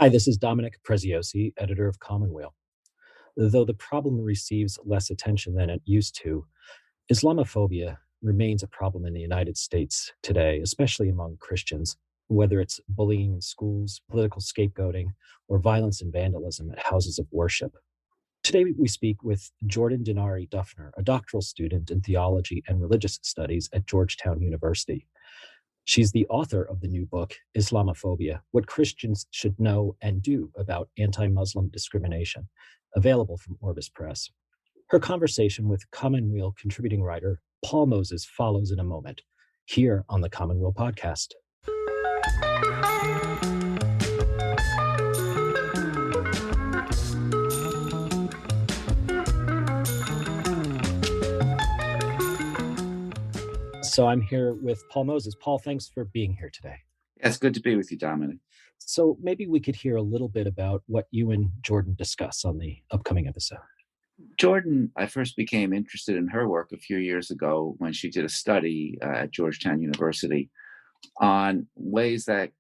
Hi, this is Dominic Preziosi, editor of Commonweal. Though the problem receives less attention than it used to, Islamophobia remains a problem in the United States today, especially among Christians, whether it's bullying in schools, political scapegoating, or violence and vandalism at houses of worship. Today, we speak with Jordan Denari Duffner, a doctoral student in theology and religious studies at Georgetown University. She's the author of the new book, Islamophobia: What Christians Should Know and Do About Anti-Muslim Discrimination, available from Orbis Press. Her conversation with Commonweal contributing writer Paul Moses follows in a moment, here on the Commonweal podcast. So I'm here with Paul Moses. Paul, thanks for being here today. Yeah, it's good to be with you, Dominic. So maybe we could hear a little bit about what you and Jordan discuss on the upcoming episode. Jordan, I first became interested in her work a few years ago when she did a study at Georgetown University on ways that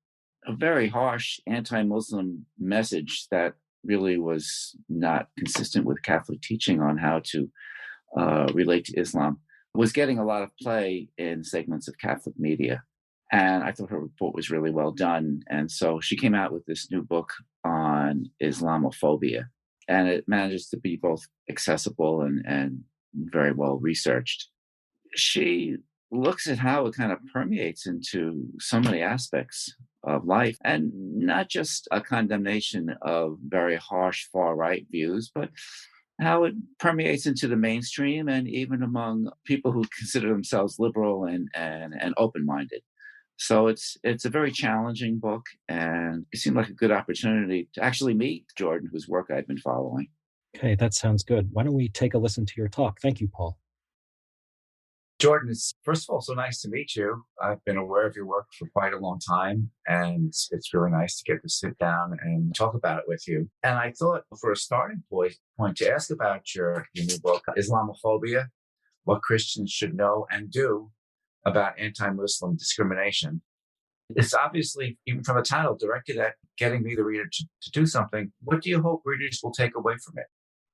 a very harsh anti-Muslim message that really was not consistent with Catholic teaching on how to relate to Islam was getting a lot of play in segments of Catholic media. And I thought her report was really well done. And so she came out with this new book on Islamophobia. And it manages to be both accessible and very well researched. She looks at how it kind of permeates into so many aspects of life, and not just a condemnation of very harsh far-right views, but how it permeates into the mainstream and even among people who consider themselves liberal and open-minded. So it's a very challenging book, and it seemed like a good opportunity to actually meet Jordan, whose work I've been following. Okay, that sounds good. Why don't we take a listen to your talk? Thank you, Paul. Jordan, it's first of all so nice to meet you. I've been aware of your work for quite a long time, and it's really nice to get to sit down and talk about it with you. And I thought for a starting point to ask about your new book, Islamophobia: What Christians Should Know and Do About Anti-Muslim Discrimination. It's obviously, even from the title, directed at getting me, the reader, to do something. What do you hope readers will take away from it?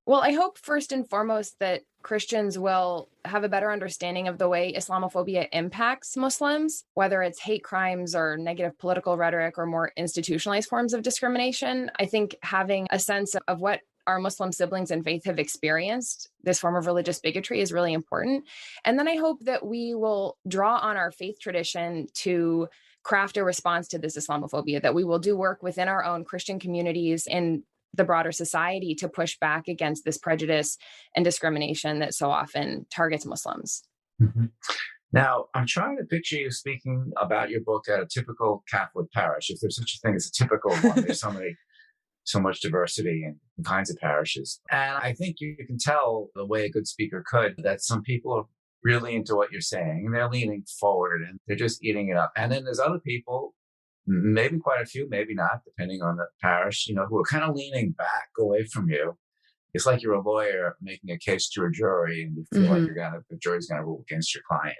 Well, I hope first and foremost that Christians will have a better understanding of the way Islamophobia impacts Muslims, whether it's hate crimes or negative political rhetoric or more institutionalized forms of discrimination. I think having a sense of what our Muslim siblings in faith have experienced, this form of religious bigotry, is really important. And then I hope that we will draw on our faith tradition to craft a response to this Islamophobia, that we will do work within our own Christian communities and the broader society to push back against this prejudice and discrimination that so often targets Muslims. Mm-hmm. Now, I'm trying to picture you speaking about your book at a typical Catholic parish, if there's such a thing as a typical one. There's so much diversity in kinds of parishes. And I think you can tell, the way a good speaker could, that some people are really into what you're saying, and they're leaning forward and they're just eating it up. And then there's other people, maybe quite a few, maybe not, depending on the parish, who are kind of leaning back away from you. It's like you're a lawyer making a case to a jury and you feel like the jury's going to rule against your client.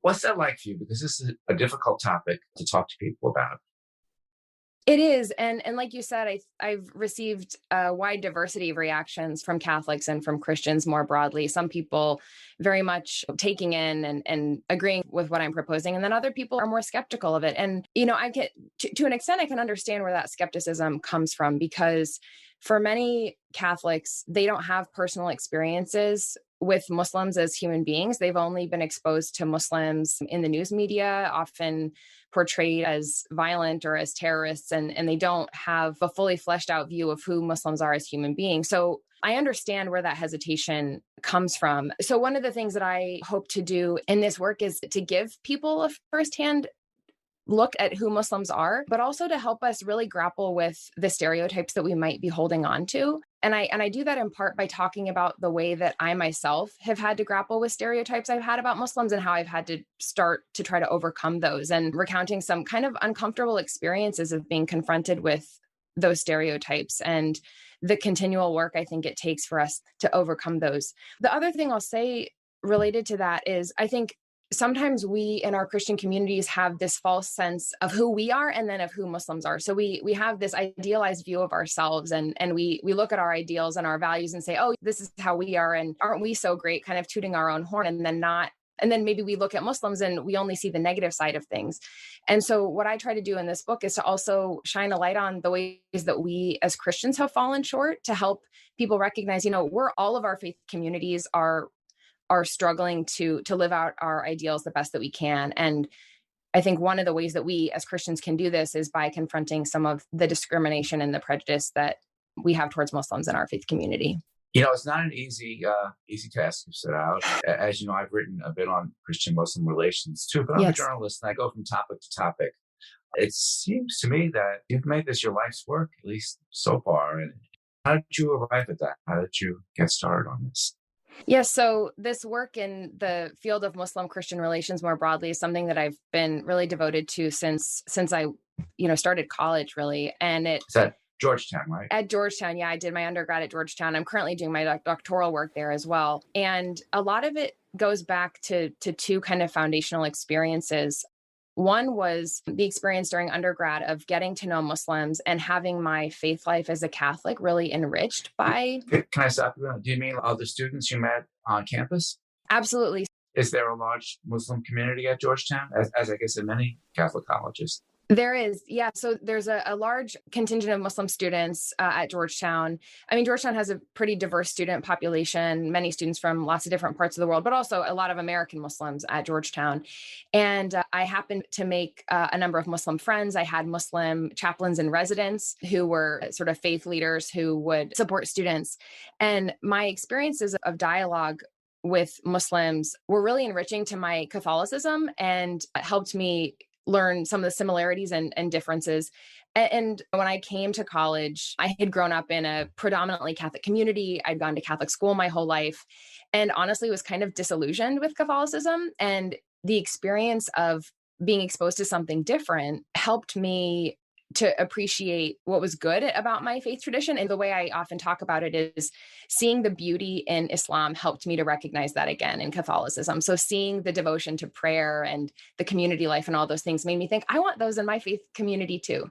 What's that like for you? Because this is a difficult topic to talk to people about. It is. And like you said, I've received a wide diversity of reactions from Catholics and from Christians more broadly. Some people very much taking in and agreeing with what I'm proposing. And then other people are more skeptical of it. And, I get to an extent, I can understand where that skepticism comes from, because for many Catholics, they don't have personal experiences with Muslims as human beings. They've only been exposed to Muslims in the news media, often portrayed as violent or as terrorists, and they don't have a fully fleshed out view of who Muslims are as human beings. So I understand where that hesitation comes from. So one of the things that I hope to do in this work is to give people a firsthand look at who Muslims are, but also to help us really grapple with the stereotypes that we might be holding on to. And I do that in part by talking about the way that I myself have had to grapple with stereotypes I've had about Muslims and how I've had to start to try to overcome those, and recounting some kind of uncomfortable experiences of being confronted with those stereotypes and the continual work I think it takes for us to overcome those. The other thing I'll say related to that is, I think sometimes we in our Christian communities have this false sense of who we are and then of who Muslims are. So we have this idealized view of ourselves, and we look at our ideals and our values and say, oh, this is how we are, and aren't we so great, kind of tooting our own horn, and then maybe we look at Muslims and we only see the negative side of things. And so what I try to do in this book is to also shine a light on the ways that we as Christians have fallen short, to help people recognize, all of our faith communities are struggling to live out our ideals the best that we can. And I think one of the ways that we as Christians can do this is by confronting some of the discrimination and the prejudice that we have towards Muslims in our faith community. It's not an easy task to set out. As you know, I've written a bit on Christian-Muslim relations too, but I'm a journalist and I go from topic to topic. It seems to me that you've made this your life's work, at least so far. And how did you arrive at that? How did you get started on this? Yes. So this work in the field of Muslim-Christian relations more broadly is something that I've been really devoted to since I, started college, really. And Is that Georgetown, right? At Georgetown. Yeah, I did my undergrad at Georgetown. I'm currently doing my doctoral work there as well. And a lot of it goes back to two kind of foundational experiences. One was the experience during undergrad of getting to know Muslims and having my faith life as a Catholic really enriched by... Can I stop you? Do you mean other students you met on campus? Absolutely. Is there a large Muslim community at Georgetown, as I guess in many Catholic colleges? There is, yeah. So there's a large contingent of Muslim students at Georgetown. I mean, Georgetown has a pretty diverse student population, many students from lots of different parts of the world, but also a lot of American Muslims at Georgetown. And I happened to make a number of Muslim friends. I had Muslim chaplains in residence who were sort of faith leaders who would support students. And my experiences of dialogue with Muslims were really enriching to my Catholicism and helped me learn some of the similarities and differences. And when I came to college, I had grown up in a predominantly Catholic community. I'd gone to Catholic school my whole life, and honestly was kind of disillusioned with Catholicism. And the experience of being exposed to something different helped me to appreciate what was good about my faith tradition. And the way I often talk about it is seeing the beauty in Islam helped me to recognize that again in Catholicism. So seeing the devotion to prayer and the community life and all those things made me think, I want those in my faith community too.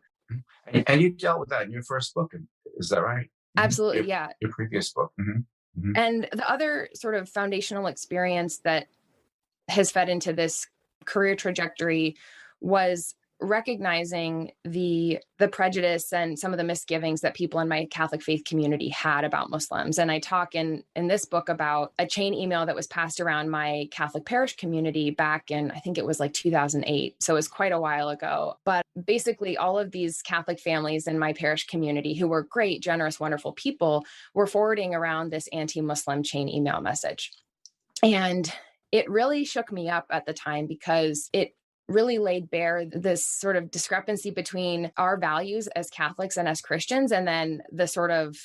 And you dealt with that in your first book. Is that right? Absolutely. Yeah. Your previous book. Mm-hmm. Mm-hmm. And the other sort of foundational experience that has fed into this career trajectory was recognizing the prejudice and some of the misgivings that people in my Catholic faith community had about Muslims. And I talk in this book about a chain email that was passed around my Catholic parish community back in, I think it was like 2008. So it was quite a while ago. But basically all of these Catholic families in my parish community who were great, generous, wonderful people were forwarding around this anti-Muslim chain email message. And it really shook me up at the time because it really laid bare this sort of discrepancy between our values as Catholics and as Christians, and then the sort of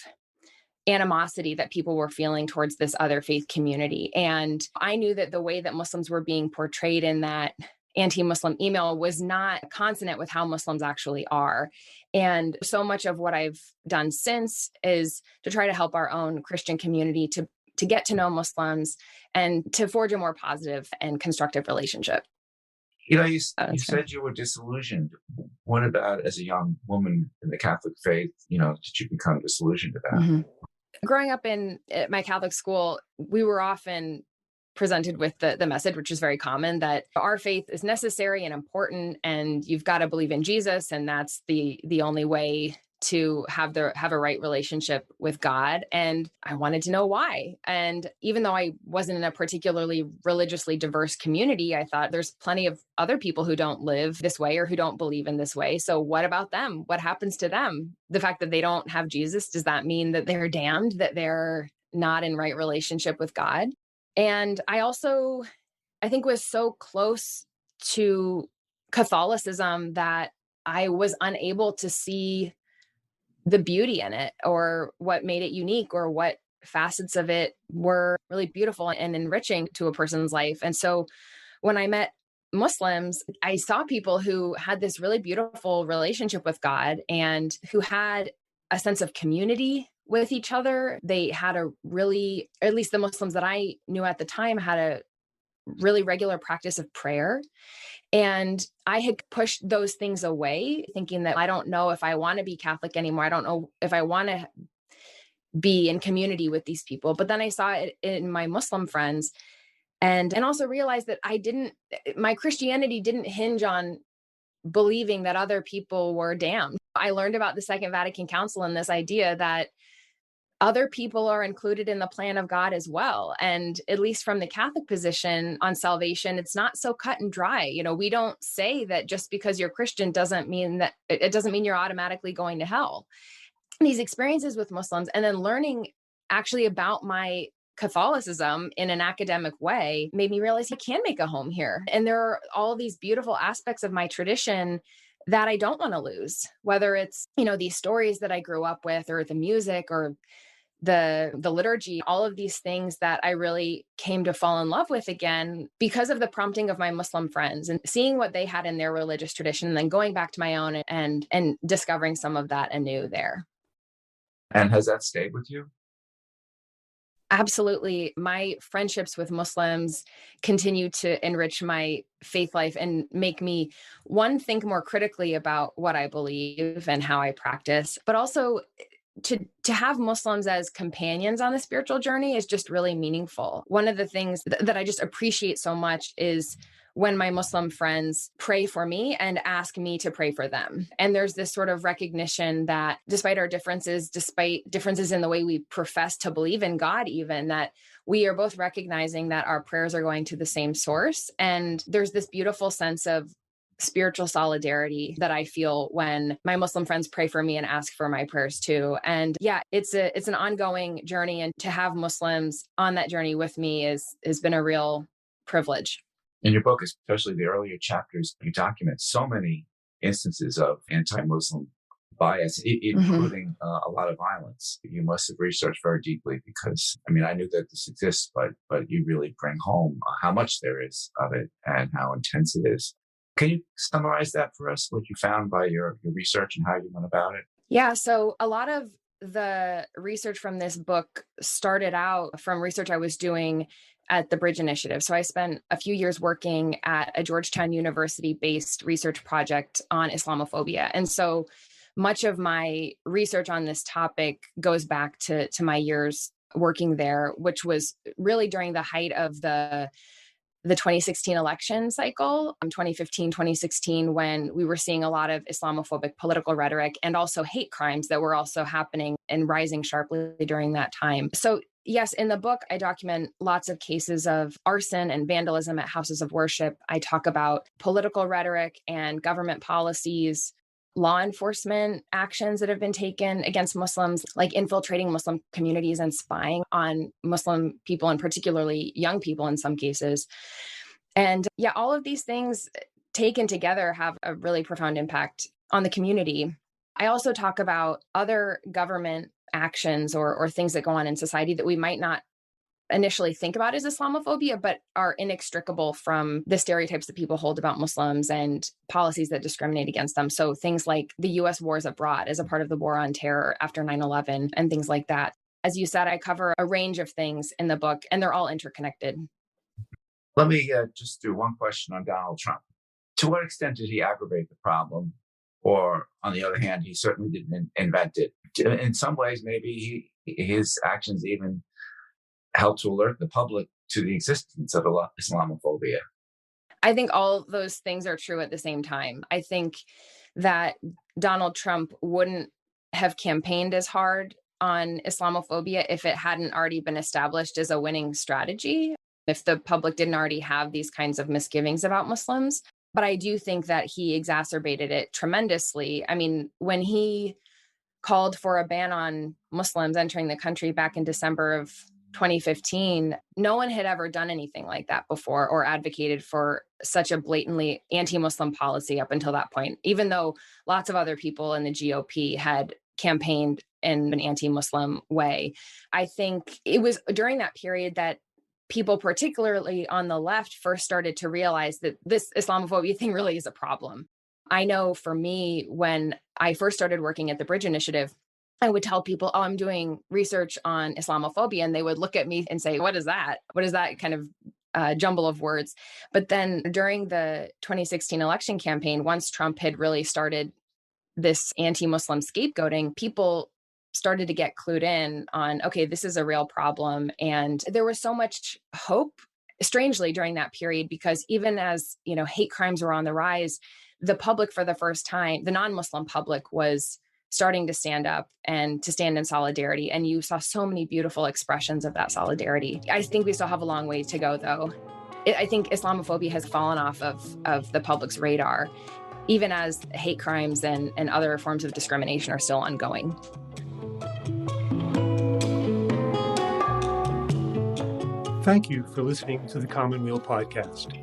animosity that people were feeling towards this other faith community. And I knew that the way that Muslims were being portrayed in that anti-Muslim email was not consonant with how Muslims actually are. And so much of what I've done since is to try to help our own Christian community to get to know Muslims and to forge a more positive and constructive relationship. You said you were disillusioned. What about as a young woman in the Catholic faith, did you become disillusioned to that? Mm-hmm. Growing up in my Catholic school, we were often presented with the message, which is very common, that our faith is necessary and important, and you've got to believe in Jesus, and that's the only way to have a right relationship with God. And I wanted to know why. And even though I wasn't in a particularly religiously diverse community, I thought there's plenty of other people who don't live this way or who don't believe in this way. So what about them? What happens to them? The fact that they don't have Jesus, does that mean that they're damned, that they're not in right relationship with God? And I also, I think, was so close to Catholicism that I was unable to see the beauty in it, or what made it unique, or what facets of it were really beautiful and enriching to a person's life. And so when I met Muslims, I saw people who had this really beautiful relationship with God and who had a sense of community with each other. They had a really, at least the Muslims that I knew at the time, had really regular practice of prayer. And I had pushed those things away, thinking that I don't know if I want to be Catholic anymore. I don't know if I want to be in community with these people. But then I saw it in my Muslim friends, and also realized that my Christianity didn't hinge on believing that other people were damned. I learned about the Second Vatican Council and this idea that other people are included in the plan of God as well. And at least from the Catholic position on salvation, it's not so cut and dry. We don't say that just because you're Christian doesn't mean you're automatically going to hell. These experiences with Muslims, and then learning actually about my Catholicism in an academic way, made me realize I can make a home here. And there are all these beautiful aspects of my tradition that I don't want to lose, whether it's, these stories that I grew up with, or the music, or the liturgy, all of these things that I really came to fall in love with again because of the prompting of my Muslim friends and seeing what they had in their religious tradition, and then going back to my own and discovering some of that anew there. And has that stayed with you? Absolutely. My friendships with Muslims continue to enrich my faith life and make me, one, think more critically about what I believe and how I practice, but also to have Muslims as companions on the spiritual journey is just really meaningful. One of the things that I just appreciate so much is when my Muslim friends pray for me and ask me to pray for them. And there's this sort of recognition that despite differences in the way we profess to believe in God, even, that we are both recognizing that our prayers are going to the same source. And there's this beautiful sense of spiritual solidarity that I feel when my Muslim friends pray for me and ask for my prayers too. And yeah, it's an ongoing journey, and to have Muslims on that journey with me has been a real privilege. In your book, especially the earlier chapters, you document so many instances of anti-Muslim bias, including a lot of violence. You must have researched very deeply, because, I know that this exists, but you really bring home how much there is of it and how intense it is. Can you summarize that for us, what you found by your research and how you went about it? Yeah, so a lot of the research from this book started out from research I was doing at the Bridge Initiative. So I spent a few years working at a Georgetown University-based research project on Islamophobia. And so much of my research on this topic goes back to my years working there, which was really during the height of the 2016 election cycle, 2015, 2016, when we were seeing a lot of Islamophobic political rhetoric and also hate crimes that were also happening and rising sharply during that time. So yes, in the book, I document lots of cases of arson and vandalism at houses of worship. I talk about political rhetoric and government policies, law enforcement actions that have been taken against Muslims, like infiltrating Muslim communities and spying on Muslim people, and particularly young people in some cases. And yeah, all of these things taken together have a really profound impact on the community. I also talk about other government actions or things that go on in society that we might not initially think about as Islamophobia, but are inextricable from the stereotypes that people hold about Muslims and policies that discriminate against them. So things like the U.S. wars abroad as a part of the war on terror after 9/11 and things like that. As you said, I cover a range of things in the book, and they're all interconnected. Let me just do one question on Donald Trump. To what extent did he aggravate the problem? Or, on the other hand, he certainly didn't invent it. In some ways, maybe his actions even helped to alert the public to the existence of Islamophobia. I think all those things are true at the same time. I think that Donald Trump wouldn't have campaigned as hard on Islamophobia if it hadn't already been established as a winning strategy, if the public didn't already have these kinds of misgivings about Muslims. But I do think that he exacerbated it tremendously. I mean, when he called for a ban on Muslims entering the country back in December of 2015, no one had ever done anything like that before or advocated for such a blatantly anti-Muslim policy up until that point, even though lots of other people in the GOP had campaigned in an anti-Muslim way. I think it was during that period that people, particularly on the left, first started to realize that this Islamophobia thing really is a problem. I know for me, when I first started working at the Bridge Initiative, I would tell people, oh, I'm doing research on Islamophobia. And they would look at me and say, what is that? What is that kind of jumble of words. But then during the 2016 election campaign, once Trump had really started this anti-Muslim scapegoating, people started to get clued in on, okay, this is a real problem. And there was so much hope, strangely, during that period, because even as, hate crimes were on the rise, the public, for the first time, the non-Muslim public, was starting to stand up and to stand in solidarity. And you saw so many beautiful expressions of that solidarity. I think we still have a long way to go, though. I think Islamophobia has fallen off of the public's radar, even as hate crimes and other forms of discrimination are still ongoing. Thank you for listening to the Commonweal podcast.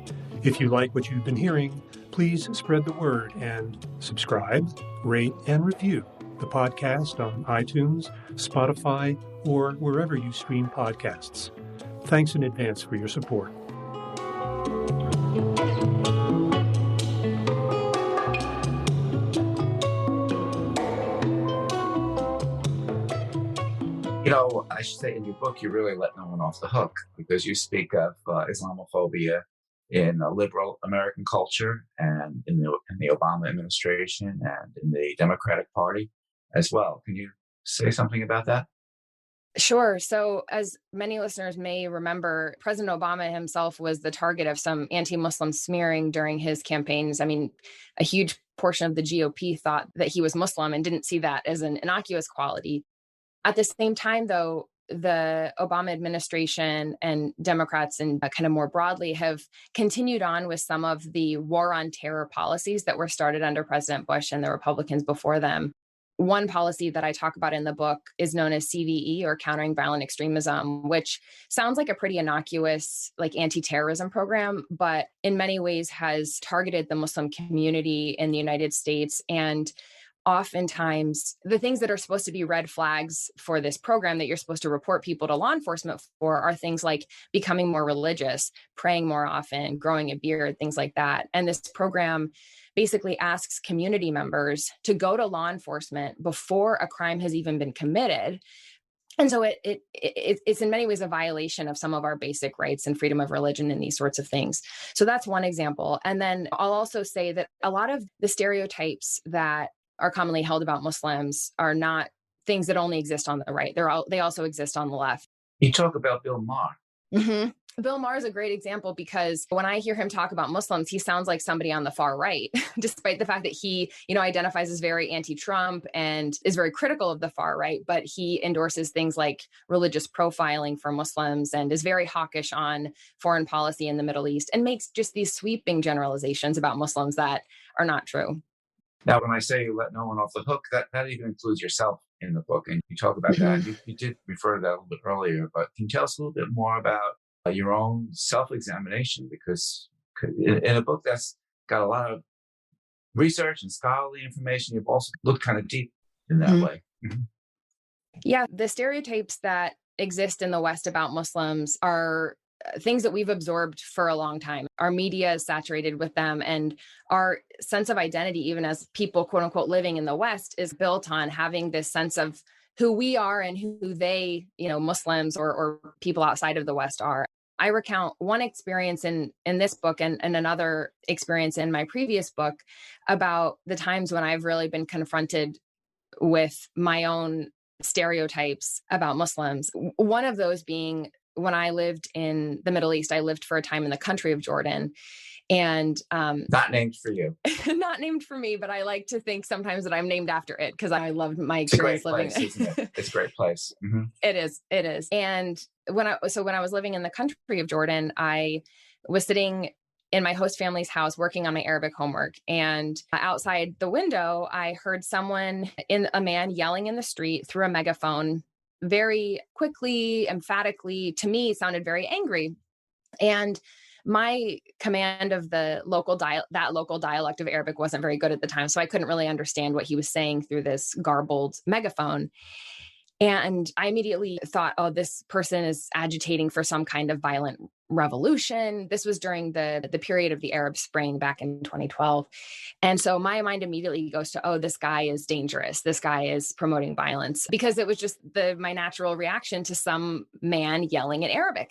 If you like what you've been hearing, please spread the word and subscribe, rate, and review the podcast on iTunes, Spotify, or wherever you stream podcasts. Thanks in advance for your support. I should say in your book, you really let no one off the hook, because you speak of Islamophobia in liberal American culture and in the Obama administration and in the Democratic Party as well. Can you say something about that? Sure. So as many listeners may remember, President Obama himself was the target of some anti-Muslim smearing during his campaigns. I mean, a huge portion of the GOP thought that he was Muslim and didn't see that as an innocuous quality. At the same time, though, the Obama administration and Democrats, and kind of more broadly, have continued on with some of the war on terror policies that were started under President Bush and the Republicans before them. One policy that I talk about in the book is known as CVE, or Countering Violent Extremism, which sounds like a pretty innocuous, anti-terrorism program, but in many ways has targeted the Muslim community in the United States. And oftentimes, the things that are supposed to be red flags for this program that you're supposed to report people to law enforcement for are things like becoming more religious, praying more often, growing a beard, things like that. And this program basically asks community members to go to law enforcement before a crime has even been committed. And so it's in many ways a violation of some of our basic rights and freedom of religion and these sorts of things. So that's one example. And then I'll also say that a lot of the stereotypes that are commonly held about Muslims are not things that only exist on the right. They also exist on the left. You talk about Bill Maher. Mm-hmm. Bill Maher is a great example, because when I hear him talk about Muslims, he sounds like somebody on the far right, despite the fact that he, identifies as very anti-Trump and is very critical of the far right. But he endorses things like religious profiling for Muslims and is very hawkish on foreign policy in the Middle East, and makes just these sweeping generalizations about Muslims that are not true. Now, when I say you let no one off the hook, that even includes yourself in the book. And you talk about that. You did refer to that a little bit earlier, but can you tell us a little bit more about your own self-examination? Because in a book that's got a lot of research and scholarly information, you've also looked kind of deep in that way. Mm-hmm. Yeah, the stereotypes that exist in the West about Muslims are things that we've absorbed for a long time. Our media is saturated with them, and our sense of identity, even as people, quote unquote, living in the West, is built on having this sense of who we are and who they, Muslims or people outside of the West are. I recount one experience in this book and another experience in my previous book about the times when I've really been confronted with my own stereotypes about Muslims. One of those being when I lived in the Middle East. I lived for a time in the country of Jordan. And not named for you. Not named for me, but I like to think sometimes that I'm named after it, because I loved my experience living there. Isn't it? It's a great place. Mm-hmm. It is. And when I was living in the country of Jordan, I was sitting in my host family's house working on my Arabic homework. And outside the window, I heard a man yelling in the street through a megaphone, very quickly, emphatically. To me, sounded very angry. And my command of that local dialect of Arabic wasn't very good at the time, so I couldn't really understand what he was saying through this garbled megaphone. And I immediately thought, oh, this person is agitating for some kind of violent revolution. This was during the period of the Arab Spring back in 2012. And so my mind immediately goes to, oh, this guy is dangerous. This guy is promoting violence, because it was just my natural reaction to some man yelling in Arabic.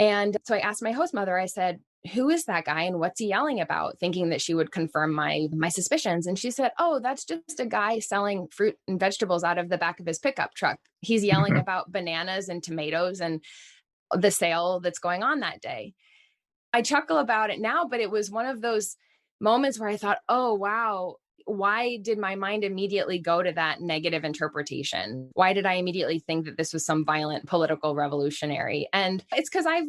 And so I asked my host mother, I said, who is that guy and what's he yelling about? Thinking that she would confirm my suspicions. And she said, oh, that's just a guy selling fruit and vegetables out of the back of his pickup truck. He's yelling about bananas and tomatoes and the sale that's going on that day. I chuckle about it now, but it was one of those moments where I thought, oh, wow, why did my mind immediately go to that negative interpretation? Why did I immediately think that this was some violent political revolutionary? And it's because I've,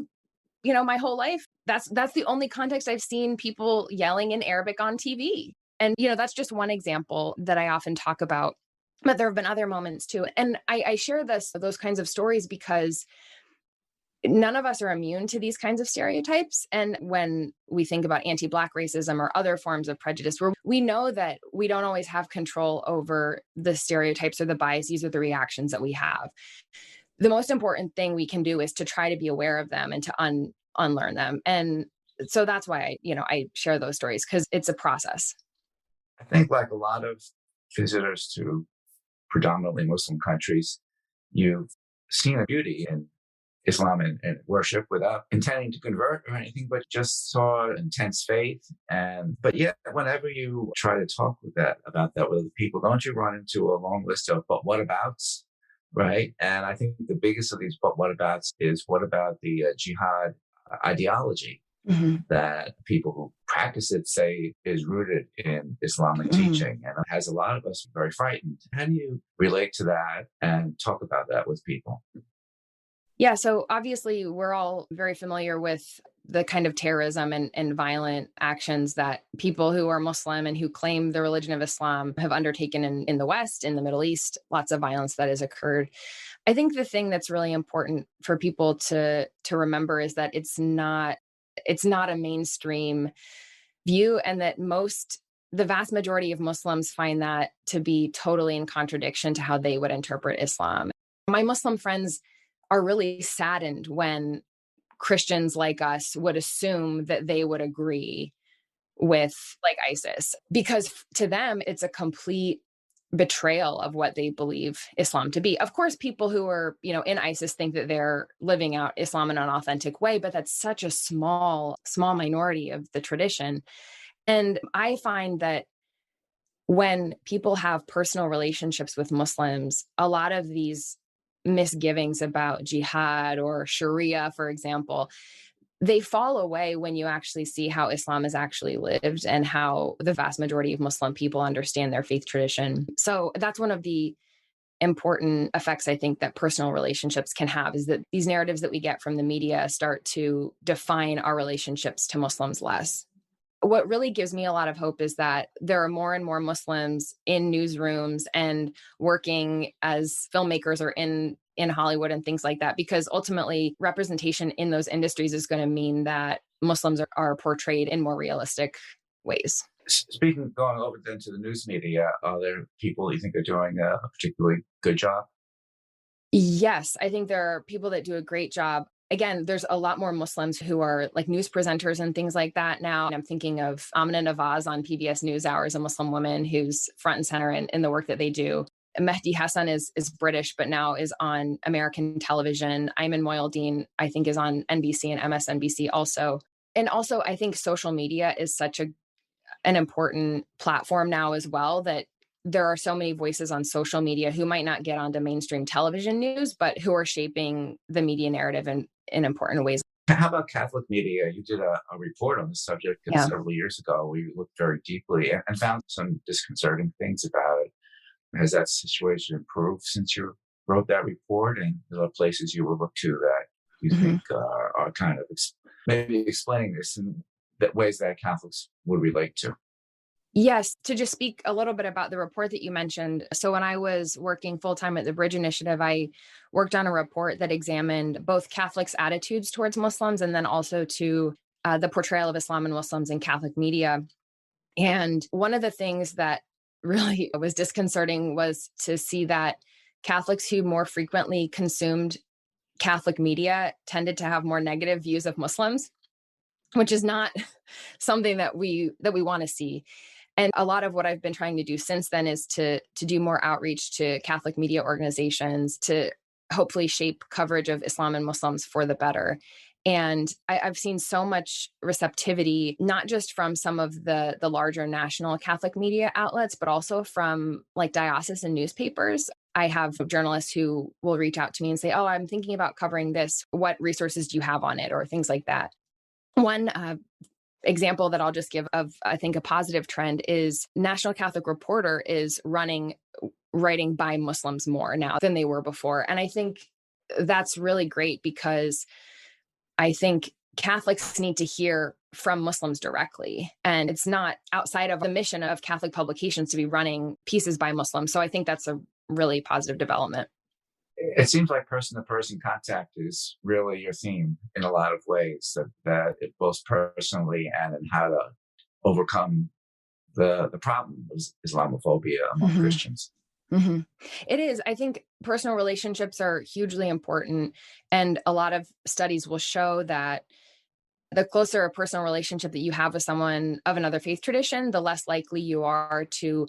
my whole life, that's the only context I've seen people yelling in Arabic on TV. And, that's just one example that I often talk about. But there have been other moments too. And I share those kinds of stories because none of us are immune to these kinds of stereotypes. And when we think about anti-Black racism or other forms of prejudice, we know that we don't always have control over the stereotypes or the biases or the reactions that we have. The most important thing we can do is to try to be aware of them and to unlearn them. And so that's why I share those stories, because it's a process. I think, like a lot of visitors to predominantly Muslim countries, you've seen a beauty in Islam and worship without intending to convert or anything, but just saw intense faith. But yet, whenever you try to talk about that with other people, don't you run into a long list of but what abouts, right? And I think the biggest of these but what abouts is, what about the jihad ideology that people who practice it say is rooted in Islamic teaching, and it has a lot of us very frightened. How do you relate to that and talk about that with people? Yeah, so obviously we're all very familiar with the kind of terrorism and violent actions that people who are Muslim and who claim the religion of Islam have undertaken in the West, in the Middle East. Lots of violence that has occurred. I think the thing that's really important for people to remember is that it's not a mainstream view, and that the vast majority of Muslims find that to be totally in contradiction to how they would interpret Islam. My Muslim friends are really saddened when Christians like us would assume that they would agree with like ISIS, because to them, it's a complete betrayal of what they believe Islam to be. Of course, people who are, in ISIS think that they're living out Islam in an authentic way, but that's such a small minority of the tradition. And I find that when people have personal relationships with Muslims, a lot of these misgivings about jihad or Sharia, for example, they fall away when you actually see how Islam is actually lived and how the vast majority of Muslim people understand their faith tradition. So that's one of the important effects, I think, that personal relationships can have, is that these narratives that we get from the media start to define our relationships to Muslims less. What really gives me a lot of hope is that there are more and more Muslims in newsrooms and working as filmmakers or in Hollywood and things like that, because ultimately representation in those industries is going to mean that Muslims are portrayed in more realistic ways. Speaking, going over then to the news media, are there people you think are doing a particularly good job? Yes, I think there are people that do a great job. Again, there's a lot more Muslims who are like news presenters and things like that now. And I'm thinking of Amina Nawaz on PBS NewsHour, is a Muslim woman who's front and center in the work that they do. Mehdi Hassan is British, but now is on American television. Ayman Moyaldeen, I think, is on NBC and MSNBC also. And also, I think social media is such an important platform now as well, that there are so many voices on social media who might not get onto mainstream television news, but who are shaping the media narrative in important ways. How about Catholic media? You did a report on this subject several years ago where you looked very deeply and found some disconcerting things about it. Has that situation improved since you wrote that report? And there are places you will look to that you think are kind of maybe explaining this in ways that Catholics would relate to? Yes, to just speak a little bit about the report that you mentioned. So when I was working full-time at the Bridge Initiative, I worked on a report that examined both Catholics' attitudes towards Muslims and then also to the portrayal of Islam and Muslims in Catholic media. And one of the things that really was disconcerting was to see that Catholics who more frequently consumed Catholic media tended to have more negative views of Muslims, which is not something that we want to see. And a lot of what I've been trying to do since then is to do more outreach to Catholic media organizations to hopefully shape coverage of Islam and Muslims for the better. And I've seen so much receptivity, not just from some of the larger national Catholic media outlets, but also from like diocesan newspapers. I have journalists who will reach out to me and say, "Oh, I'm thinking about covering this. What resources do you have on it?" or things like that. One example that I'll just give of, I think, a positive trend is National Catholic Reporter is writing by Muslims more now than they were before. And I think that's really great because I think Catholics need to hear from Muslims directly. And it's not outside of the mission of Catholic publications to be running pieces by Muslims. So I think that's a really positive development. It seems like person-to-person contact is really your theme in a lot of ways, that it both personally and in how to overcome the problem of Islamophobia among Christians. Mm-hmm. It is. I think personal relationships are hugely important. And a lot of studies will show that the closer a personal relationship that you have with someone of another faith tradition, the less likely you are to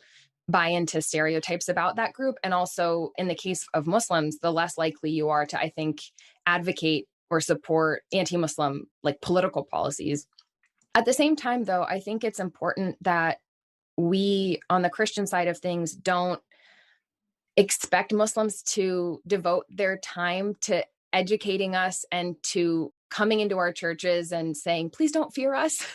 buy into stereotypes about that group. And also in the case of Muslims, the less likely you are to, I think, advocate or support anti-Muslim like political policies. At the same time, though, I think it's important that we, on the Christian side of things, don't expect Muslims to devote their time to educating us and to coming into our churches and saying, please don't fear us,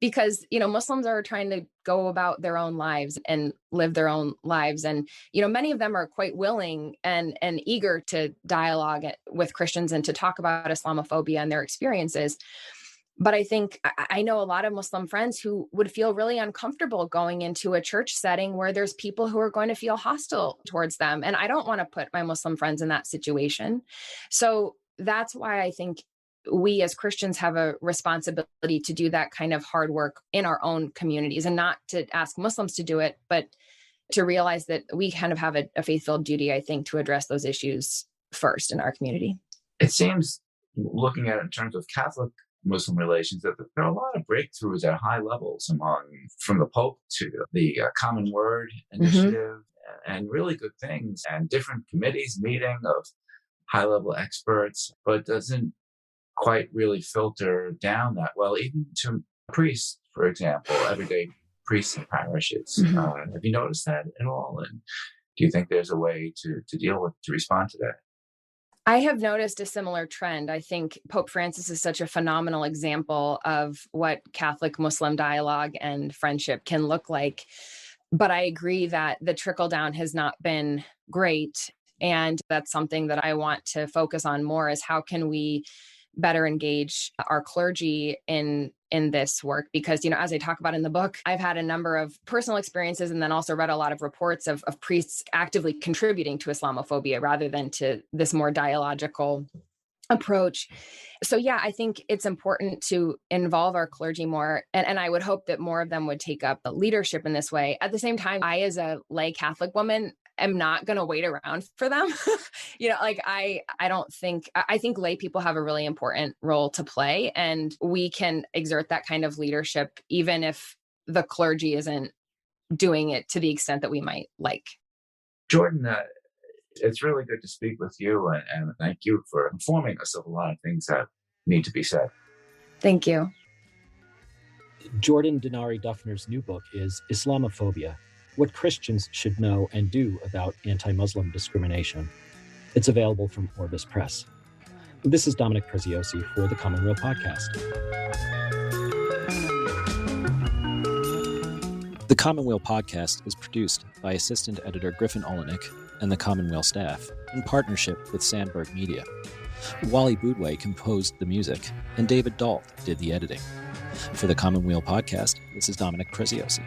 because, Muslims are trying to go about their own lives and live their own lives. And, many of them are quite willing and eager to dialogue with Christians and to talk about Islamophobia and their experiences. But I think I know a lot of Muslim friends who would feel really uncomfortable going into a church setting where there's people who are going to feel hostile towards them. And I don't want to put my Muslim friends in that situation. So that's why I think we as Christians have a responsibility to do that kind of hard work in our own communities, and not to ask Muslims to do it, but to realize that we kind of have a faith-filled duty, I think, to address those issues first in our community. It seems, looking at it in terms of Catholic Muslim relations, that there are a lot of breakthroughs at high levels from the Pope to the Common Word initiative, and really good things, and different committees meeting of high-level experts, but it doesn't quite really filter down that well, even to priests, for example, everyday priests in parishes. Have you noticed that at all? And do you think there's a way to respond to that? I have noticed a similar trend. I think Pope Francis is such a phenomenal example of what Catholic-Muslim dialogue and friendship can look like. But I agree that the trickle down has not been great. And that's something that I want to focus on more, is how can we better engage our clergy in this work? Because, as I talk about in the book, I've had a number of personal experiences and then also read a lot of reports of priests actively contributing to Islamophobia rather than to this more dialogical approach. So yeah, I think it's important to involve our clergy more. And I would hope that more of them would take up leadership in this way. At the same time, I, as a lay Catholic woman, am not going to wait around for them. I think lay people have a really important role to play, and we can exert that kind of leadership even if the clergy isn't doing it to the extent that we might like. Jordan, it's really good to speak with you, and thank you for informing us of a lot of things that need to be said. Thank you. Jordan Denari Duffner's new book is Islamophobia: What Christians Should Know and Do About Anti-Muslim Discrimination. It's available from Orbis Press. This is Dominic Preziosi for the Commonweal Podcast. The Commonweal Podcast is produced by Assistant Editor Griffin Olenek and the Commonweal staff in partnership with Sandberg Media. Wally Boudway composed the music, and David Dault did the editing. For the Commonweal Podcast, this is Dominic Preziosi.